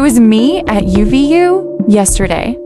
It was me at UVU yesterday.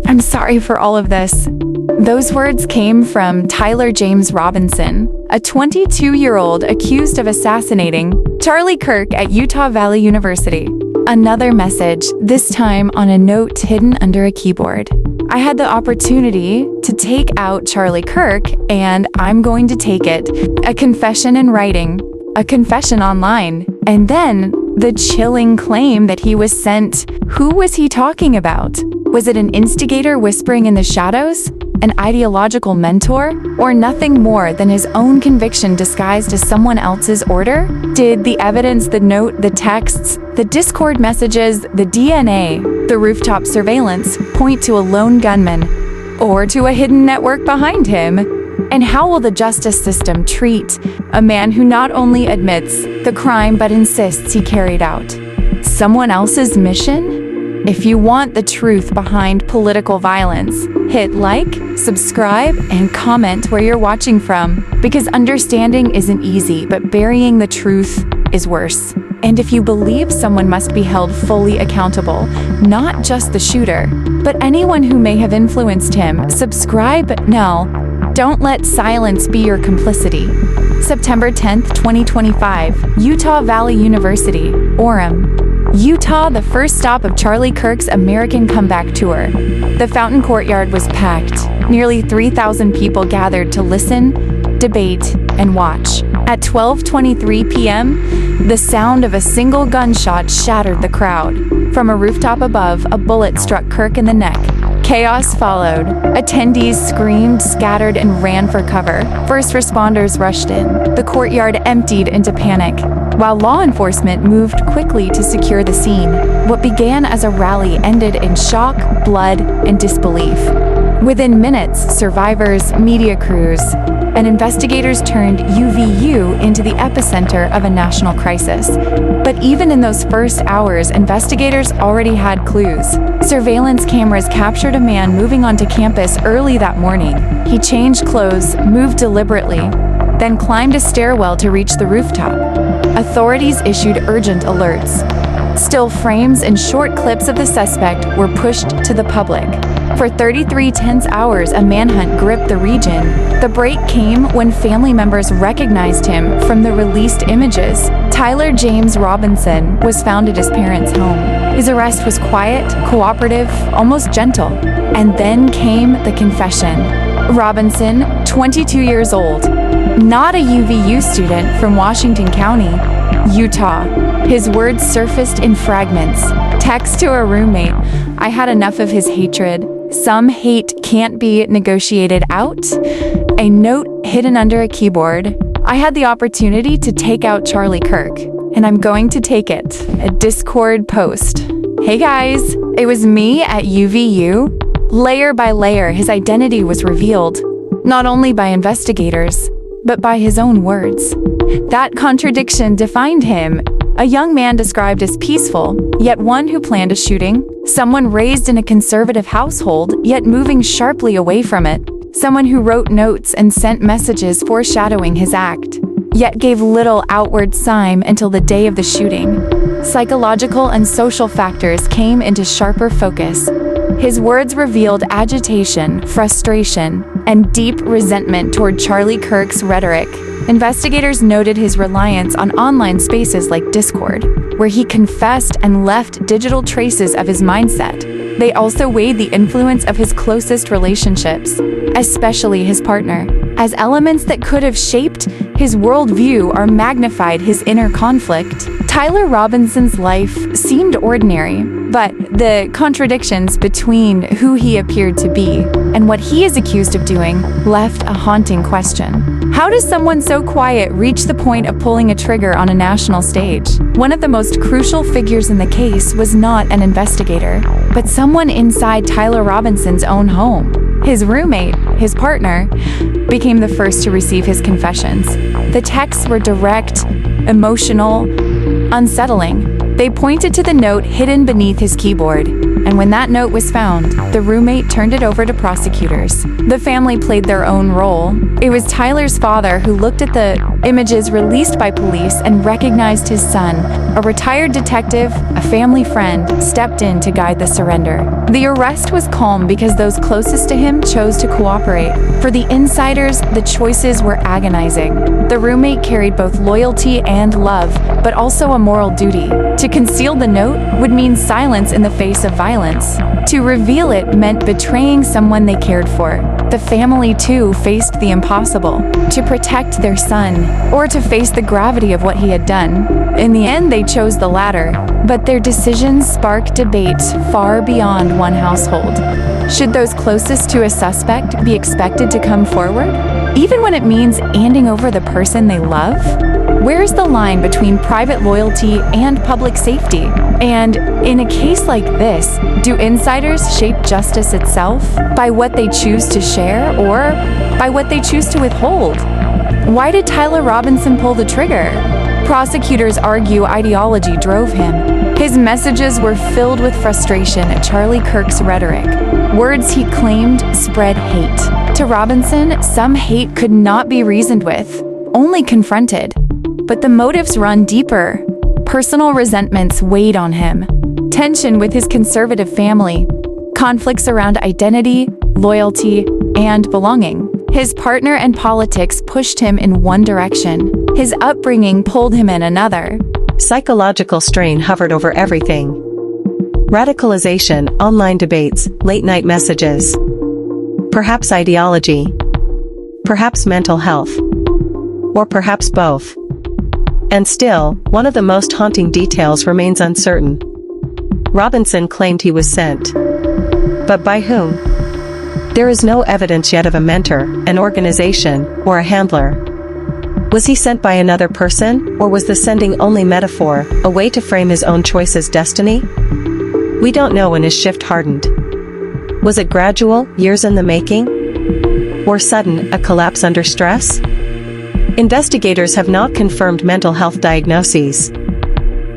I'm sorry for all of this. Those words came from Tyler James Robinson, a 22-year-old accused of assassinating Charlie Kirk at Utah Valley University. Another message, this time on a note hidden under a keyboard. I had the opportunity to take out Charlie Kirk, and I'm going to take it. A confession in writing, a confession online, and then the chilling claim that he was sent. Who was he talking about? Was it an instigator whispering in the shadows? An ideological mentor? Or nothing more than his own conviction disguised as someone else's order? Did the evidence, the note, the texts, the Discord messages, the DNA, the rooftop surveillance point to a lone gunman or to a hidden network behind him? And how will the justice system treat a man who not only admits the crime but insists he carried out someone else's mission? If you want the truth behind political violence, hit like, subscribe, and comment where you're watching from, because understanding isn't easy, but burying the truth is worse. And if you believe someone must be held fully accountable, not just the shooter, but anyone who may have influenced him, subscribe now. Don't let silence be your complicity. September 10th, 2025, Utah Valley University, Orem, Utah, the first stop of Charlie Kirk's American Comeback Tour. The fountain courtyard was packed. Nearly 3,000 people gathered to listen, debate, and watch. At 12:23 p.m., the sound of a single gunshot shattered the crowd. From a rooftop above, a bullet struck Kirk in the neck. Chaos followed. Attendees screamed, scattered, and ran for cover. First responders rushed in. The courtyard emptied into panic, while law enforcement moved quickly to secure the scene. What began as a rally ended in shock, blood, and disbelief. Within minutes, survivors, media crews, and investigators turned UVU into the epicenter of a national crisis. But even in those first hours, investigators already had clues. Surveillance cameras captured a man moving onto campus early that morning. He changed clothes, moved deliberately, then climbed a stairwell to reach the rooftop. Authorities issued urgent alerts. Still frames and short clips of the suspect were pushed to the public. For 33 tense hours, a manhunt gripped the region. The break came when family members recognized him from the released images. Tyler James Robinson was found at his parents' home. His arrest was quiet, cooperative, almost gentle. And then came the confession. Robinson, 22 years old, not a UVU student from Washington County, Utah. His words surfaced in fragments. Text to a roommate, "I had enough of his hatred. Some hate can't be negotiated out." A note hidden under a keyboard, "I had the opportunity to take out Charlie Kirk, and I'm going to take it." A Discord post. "Hey guys, it was me at UVU." Layer by layer, his identity was revealed, not only by investigators, but by his own words. That contradiction defined him. A young man described as peaceful, yet one who planned a shooting. Someone raised in a conservative household, yet moving sharply away from it. Someone who wrote notes and sent messages foreshadowing his act, yet gave little outward sign until the day of the shooting. Psychological and social factors came into sharper focus. His words revealed agitation, frustration, and deep resentment toward Charlie Kirk's rhetoric. Investigators noted his reliance on online spaces like Discord, where he confessed and left digital traces of his mindset. They also weighed the influence of his closest relationships, especially his partner, as elements that could have shaped his worldview or magnified his inner conflict. Tyler Robinson's life seemed ordinary, but the contradictions between who he appeared to be and what he is accused of doing left a haunting question. How does someone so quiet reach the point of pulling a trigger on a national stage? One of the most crucial figures in the case was not an investigator, but someone inside Tyler Robinson's own home. His roommate, his partner, became the first to receive his confessions. The texts were direct, emotional, unsettling. They pointed to the note hidden beneath his keyboard, and when that note was found, the roommate turned it over to prosecutors. The family played their own role. It was Tyler's father who looked at the Images released by police and recognized his son. A retired detective, a family friend, stepped in to guide the surrender. The arrest was calm because those closest to him chose to cooperate. For the insiders, the choices were agonizing. The roommate carried both loyalty and love, but also a moral duty. To conceal the note would mean silence in the face of violence. To reveal it meant betraying someone they cared for. The family, too, faced the impossible: to protect their son, or to face the gravity of what he had done. In the end, they chose the latter, but their decisions sparked debate far beyond one household. Should those closest to a suspect be expected to come forward, even when it means handing over the person they love? Where's the line between private loyalty and public safety? And in a case like this, do insiders shape justice itself by what they choose to share or by what they choose to withhold? Why did Tyler Robinson pull the trigger? Prosecutors argue ideology drove him. His messages were filled with frustration at Charlie Kirk's rhetoric. Words he claimed spread hate. To Robinson, some hate could not be reasoned with, only confronted. But the motives run deeper. Personal resentments weighed on him. Tension with his conservative family. Conflicts around identity, loyalty, and belonging. His partner and politics pushed him in one direction. His upbringing pulled him in another. Psychological strain hovered over everything. Radicalization, online debates, late-night messages. Perhaps ideology. Perhaps mental health. Or perhaps both. And still, one of the most haunting details remains uncertain. Robinson claimed he was sent. But by whom? There is no evidence yet of a mentor, an organization, or a handler. Was he sent by another person, or was the sending only metaphor, a way to frame his own choice's destiny? We don't know when his shift hardened. Was it gradual, years in the making? Or sudden, a collapse under stress? Investigators have not confirmed mental health diagnoses.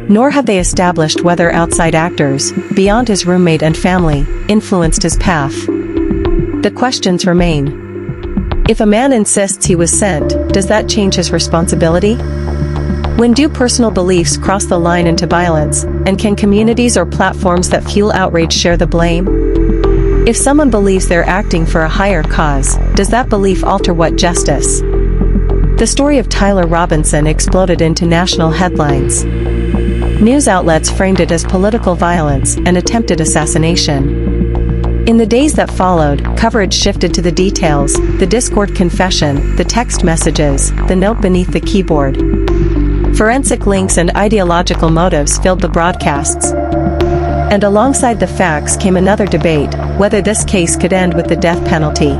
Nor have they established whether outside actors, beyond his roommate and family, influenced his path. The questions remain. If a man insists he was sent, does that change his responsibility? When do personal beliefs cross the line into violence, and can communities or platforms that fuel outrage share the blame? If someone believes they're acting for a higher cause, does that belief alter what justice? The story of Tyler Robinson exploded into national headlines. News outlets framed it as political violence and attempted assassination. In the days that followed, coverage shifted to the details: the Discord confession, the text messages, the note beneath the keyboard. Forensic links and ideological motives filled the broadcasts. And alongside the facts came another debate: whether this case could end with the death penalty.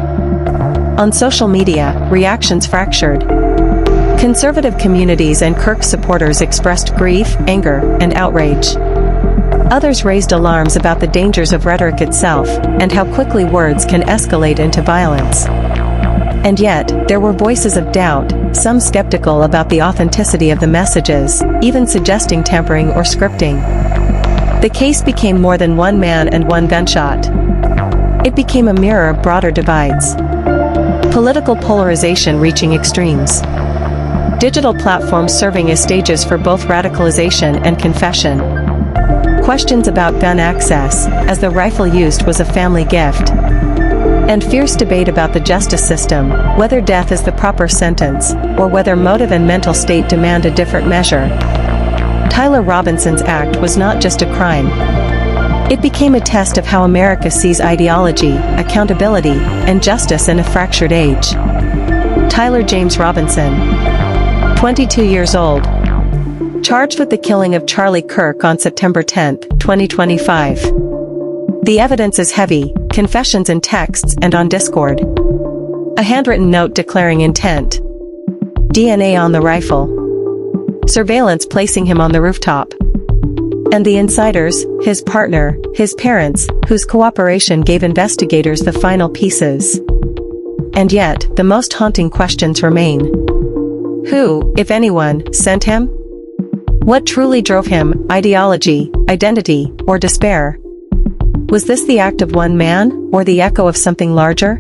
On social media, reactions fractured. Conservative communities and Kirk supporters expressed grief, anger, and outrage. Others raised alarms about the dangers of rhetoric itself, and how quickly words can escalate into violence. And yet, there were voices of doubt, some skeptical about the authenticity of the messages, even suggesting tampering or scripting. The case became more than one man and one gunshot. It became a mirror of broader divides. Political polarization reaching extremes. Digital platforms serving as stages for both radicalization and confession. Questions about gun access, as the rifle used was a family gift. And fierce debate about the justice system, whether death is the proper sentence, or whether motive and mental state demand a different measure. Tyler Robinson's act was not just a crime. It became a test of how America sees ideology, accountability, and justice in a fractured age. Tyler James Robinson, 22 years old. Charged with the killing of Charlie Kirk on September 10, 2025. The evidence is heavy: confessions in texts and on Discord. A handwritten note declaring intent. DNA on the rifle. Surveillance placing him on the rooftop. And the insiders, his partner, his parents, whose cooperation gave investigators the final pieces. And yet, the most haunting questions remain. Who, if anyone, sent him? What truly drove him: ideology, identity, or despair? Was this the act of one man, or the echo of something larger?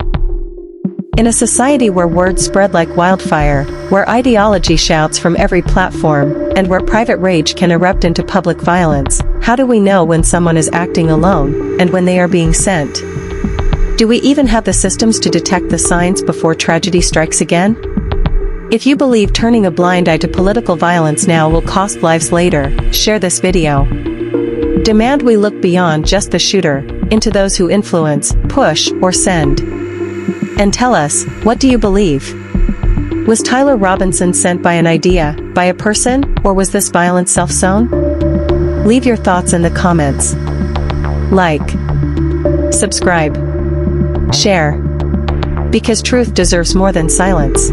In a society where words spread like wildfire, where ideology shouts from every platform, and where private rage can erupt into public violence, how do we know when someone is acting alone, and when they are being sent? Do we even have the systems to detect the signs before tragedy strikes again? If you believe turning a blind eye to political violence now will cost lives later, share this video. Demand we look beyond just the shooter, into those who influence, push, or send. And tell us, what do you believe? Was Tyler Robinson sent by an idea, by a person, or was this violence self-sown? Leave your thoughts in the comments. Like, subscribe, share. Because truth deserves more than silence.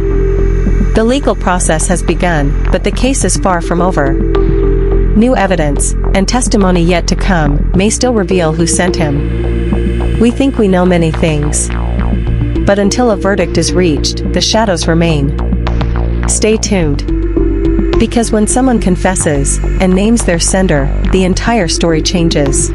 The legal process has begun, but the case is far from over. New evidence, and testimony yet to come, may still reveal who sent him. We think we know many things. But until a verdict is reached, the shadows remain. Stay tuned. Because when someone confesses, and names their sender, the entire story changes.